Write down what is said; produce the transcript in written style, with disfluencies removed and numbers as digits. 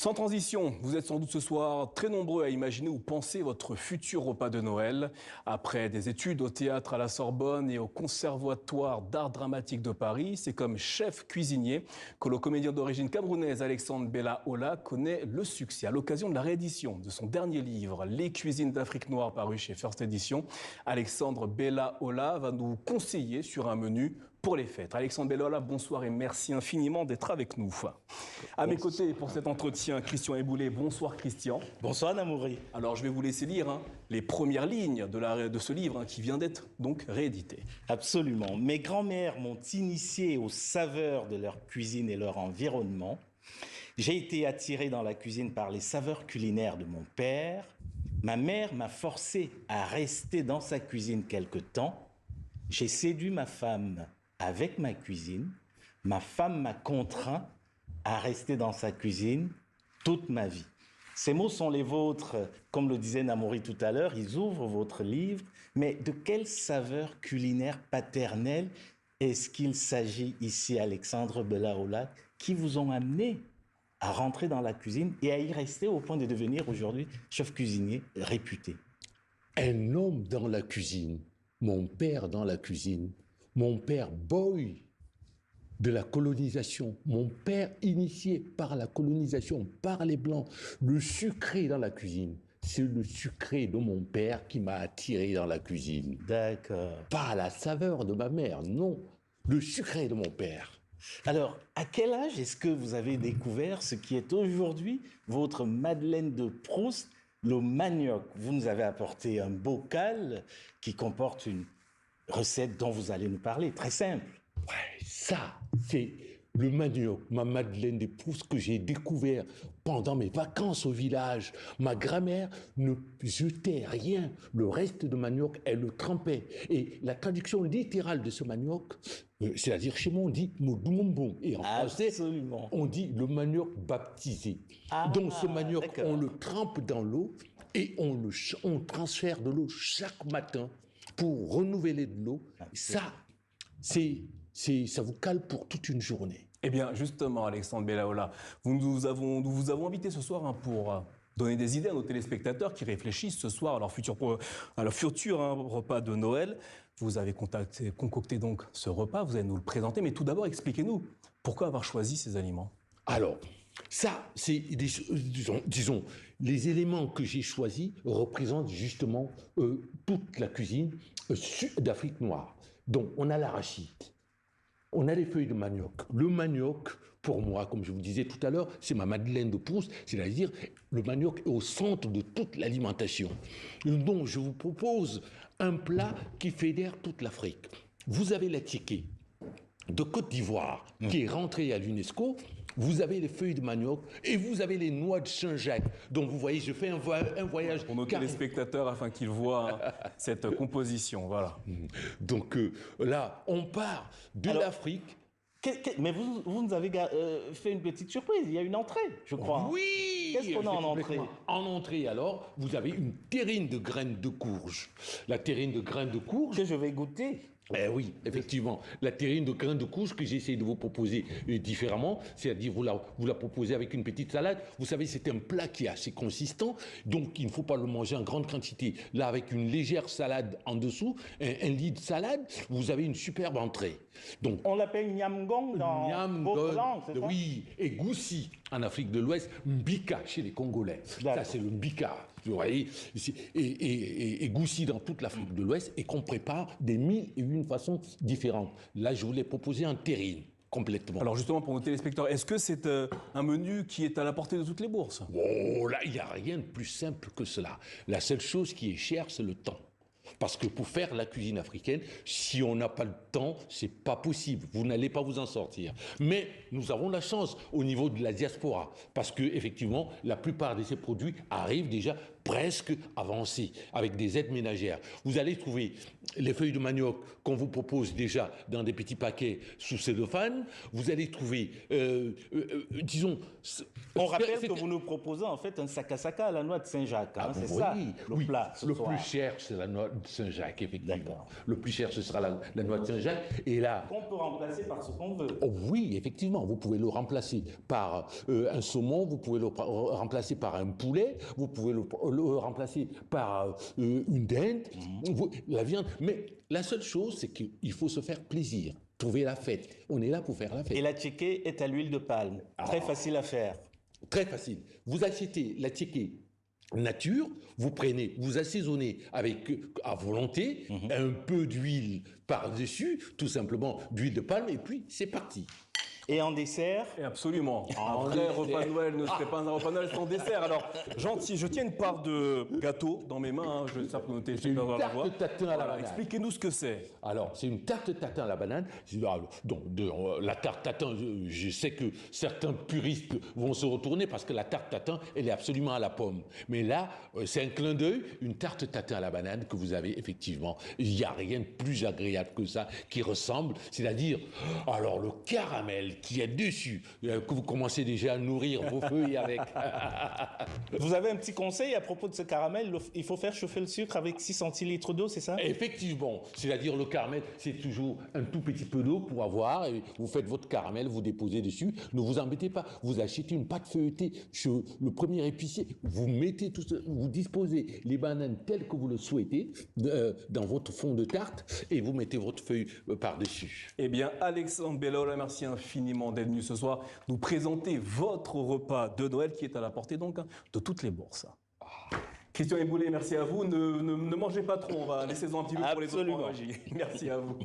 Sans transition, vous êtes sans doute ce soir très nombreux à imaginer ou penser votre futur repas de Noël. Après des études au théâtre à la Sorbonne et au Conservatoire d'art dramatique de Paris, c'est comme chef cuisinier que le comédien d'origine camerounaise Alexandre Bella Ola connaît le succès. À l'occasion de la réédition de son dernier livre, Les cuisines d'Afrique noire, paru chez First Edition, Alexandre Bella Ola va nous conseiller sur un menu pour les fêtes. Alexandre Bella Ola, bonsoir et merci infiniment d'être avec nous. À mes côtés pour cet entretien, Christian Eboulé. Bonsoir Christian. Bonsoir Namouri. Alors je vais vous laisser lire les premières lignes de ce livre qui vient d'être donc réédité. Absolument. Mes grands-mères m'ont initié aux saveurs de leur cuisine et leur environnement. J'ai été attiré dans la cuisine par les saveurs culinaires de mon père. Ma mère m'a forcé à rester dans sa cuisine quelque temps. J'ai séduit ma femme avec ma cuisine. Ma femme m'a contraint à rester dans sa cuisine toute ma vie. Ces mots sont les vôtres, comme le disait Namouri tout à l'heure, ils ouvrent votre livre, mais de quelle saveur culinaire paternelle est-ce qu'il s'agit ici, Alexandre Bella Ola, qui vous ont amené à rentrer dans la cuisine et à y rester au point de devenir aujourd'hui chef cuisinier réputé? Un homme dans la cuisine, mon père dans la cuisine, mon père boy de la colonisation, mon père initié par la colonisation, par les Blancs, le sucré dans la cuisine. C'est le sucré de mon père qui m'a attiré dans la cuisine. D'accord. Pas la saveur de ma mère, non. Le sucré de mon père. Alors, à quel âge est-ce que vous avez découvert ce qui est aujourd'hui votre Madeleine de Proust, le manioc? Vous nous avez apporté un bocal qui comporte une recette dont vous allez nous parler, très simple. Ouais, ça, c'est le manioc, ma Madeleine de Proust que j'ai découvert pendant mes vacances au village. Ma grand-mère ne jetait rien. Le reste de manioc, elle le trempait. Et la traduction littérale de ce manioc, c'est-à-dire chez moi, on dit moudoumbon. Et en français, on dit le manioc baptisé. Donc ce manioc, on le trempe dans l'eau et on transfère de l'eau chaque matin pour renouveler de l'eau. Ça, ça vous cale pour toute une journée. Eh bien, justement, Alexandre Bella Ola, nous vous avons invité ce soir pour donner des idées à nos téléspectateurs qui réfléchissent ce soir à leur futur repas de Noël. Vous avez concocté donc ce repas, vous allez nous le présenter, mais tout d'abord, expliquez-nous pourquoi avoir choisi ces aliments. Alors, ça, c'est, disons, les éléments que j'ai choisis représentent justement toute la cuisine d'Afrique noire. Donc, on a l'arachide. On a les feuilles de manioc. Le manioc, pour moi, comme je vous disais tout à l'heure, c'est ma Madeleine de Proust, c'est-à-dire le manioc est au centre de toute l'alimentation. Donc, je vous propose un plat qui fédère toute l'Afrique. Vous avez la tické de Côte d'Ivoire, qui est rentrée à l'UNESCO. Vous avez les feuilles de manioc et vous avez les noix de Saint-Jacques. Donc vous voyez, je fais un voyage... Pour nos téléspectateurs, afin qu'ils voient cette composition, voilà. Donc là, on part de l'Afrique. Mais vous nous avez fait une petite surprise, il y a une entrée, je crois. Oui! Qu'est-ce qu'on a en entrée? En entrée, alors, vous avez une terrine de graines de courge. La terrine de graines de courge... Que je vais goûter. Eh oui, effectivement. La terrine de graines de courge que j'essaie de vous proposer différemment, c'est-à-dire vous la proposez avec une petite salade. Vous savez, c'est un plat qui est assez consistant, donc il ne faut pas le manger en grande quantité. Là, avec une légère salade en dessous, un lit de salade, vous avez une superbe entrée. Donc, on l'appelle Nyamgong dans votre langue, c'est ça? Oui, et Goussi en Afrique de l'Ouest, Mbika chez les Congolais. Ça, c'est le Mbika, vous voyez, et Goussi dans toute l'Afrique de l'Ouest, et qu'on prépare des 1001 façons différentes. Là, je voulais proposer un terrine. Complètement. Alors justement, pour nos téléspectateurs, est-ce que c'est un menu qui est à la portée de toutes les bourses? Oh, là, il n'y a rien de plus simple que cela. La seule chose qui est chère, c'est le temps. Parce que pour faire la cuisine africaine, si on n'a pas le temps, c'est pas possible. Vous n'allez pas vous en sortir. Mais nous avons la chance au niveau de la diaspora. Parce que, effectivement, la plupart de ces produits arrivent déjà presque avancé, avec des aides ménagères. Vous allez trouver les feuilles de manioc qu'on vous propose déjà dans des petits paquets sous cellophane. Vous allez trouver, disons... On rappelle que vous nous proposez en fait un sakasaka à la noix de Saint-Jacques. Hein, c'est ça le plat ce soir. Plus cher, c'est la noix de Saint-Jacques, effectivement. Le plus cher, ce sera la noix de Saint-Jacques. Et là... Qu'on peut remplacer par ce qu'on veut. Oh oui, effectivement. Vous pouvez le remplacer par un saumon, vous pouvez le remplacer par un poulet, vous pouvez le remplacer par une dinde, la viande. Mais la seule chose, c'est qu'il faut se faire plaisir, trouver la fête. On est là pour faire la fête. Et la tchéké est à l'huile de palme. Très facile à faire. Très facile. Vous achetez la tchéké nature, vous prenez, vous assaisonnez avec à volonté, un peu d'huile par-dessus, tout simplement d'huile de palme, et puis c'est parti. Et en dessert? Et absolument. Un vrai repas de Noël ne serait pas un repas de Noël sans dessert. Alors, gentil, je tiens une part de gâteau dans mes mains. Hein, je sais pas noter. C'est une tarte tatin à la banane. Expliquez-nous ce que c'est. Alors, c'est une tarte tatin à la banane. Donc, la tarte tatin, je sais que certains puristes vont se retourner parce que la tarte tatin, elle est absolument à la pomme. Mais là, c'est un clin d'œil, une tarte tatin à la banane que vous avez effectivement. Il n'y a rien de plus agréable que ça qui ressemble. C'est-à-dire, alors le caramel qui est dessus, que vous commencez déjà à nourrir vos feuilles avec. Vous avez un petit conseil à propos de ce caramel? Il faut faire chauffer le sucre avec 6 centilitres d'eau, c'est ça? Effectivement, c'est-à-dire le caramel, c'est toujours un tout petit peu d'eau pour avoir, et vous faites votre caramel, vous déposez dessus, ne vous embêtez pas, vous achetez une pâte feuilletée chez le premier épicier, vous mettez tout ça, vous disposez les bananes telles que vous le souhaitez dans votre fond de tarte, et vous mettez votre feuille par-dessus. Eh bien, Alexandre Bellola, merci infiniment d'être venu ce soir nous présenter votre repas de Noël qui est à la portée donc de toutes les bourses. Christian Éboulet, merci à vous. Ne mangez pas trop, on va laisser un petit peu pour les autres. Merci à vous.